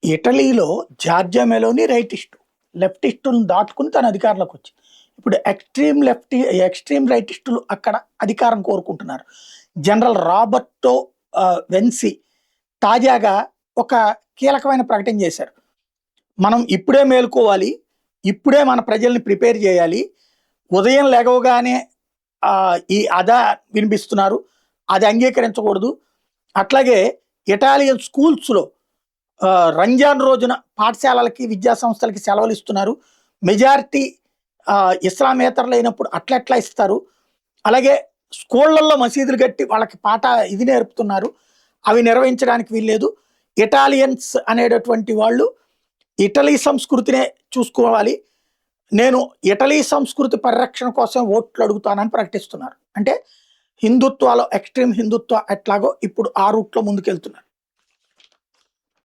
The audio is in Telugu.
ఇటలీలో జార్జియా మెలోని రైటిస్టు. లెఫ్టిస్టులను దాటుకొని తను అధికారంలోకి వచ్చింది. ఇప్పుడు ఎక్స్‌ట్రీమ్ రైటిస్టులు అక్కడ అధికారం కోరుకుంటున్నారు. జనరల్ రాబర్టో వెన్సీ తాజాగా ఒక కీలకమైన ప్రకటన చేశారు. మనం ఇప్పుడే మేలుకోవాలి. ఇప్పుడే మన ప్రజల్ని ప్రిపేర్ చేయాలి. ఉదయం లెగవగానే ఈ అదా వినిపిస్తున్నారు. అది అంగీకరించకూడదు. అట్లాగే ఇటాలియన్ స్కూల్స్‌లో రంజాన్ రోజున పాఠశాలలకి, విద్యా సంస్థలకి సెలవులు ఇస్తున్నారు. మెజారిటీ ఇస్లామేతరులైనప్పుడు అట్లెట్లా ఇస్తారు. అలాగే స్కూళ్ళల్లో మసీదులు కట్టి వాళ్ళకి ఇది నేర్పుతున్నారు. అవి నిర్వహించడానికి వీల్లేదు. ఇటాలియన్స్ అనేటటువంటి వాళ్ళు ఇటలీ సంస్కృతినే చూసుకోవాలి. నేను ఇటలీ సంస్కృతి పరిరక్షణ కోసం ఓట్లు అడుగుతానని ప్రకటిస్తున్నారు. అంటే హిందుత్వాలో ఎక్స్‌ట్రీమ్ హిందుత్వ ఎట్లాగో ఇప్పుడు ఆ రూట్‌లో ముందుకెళ్తున్నారు.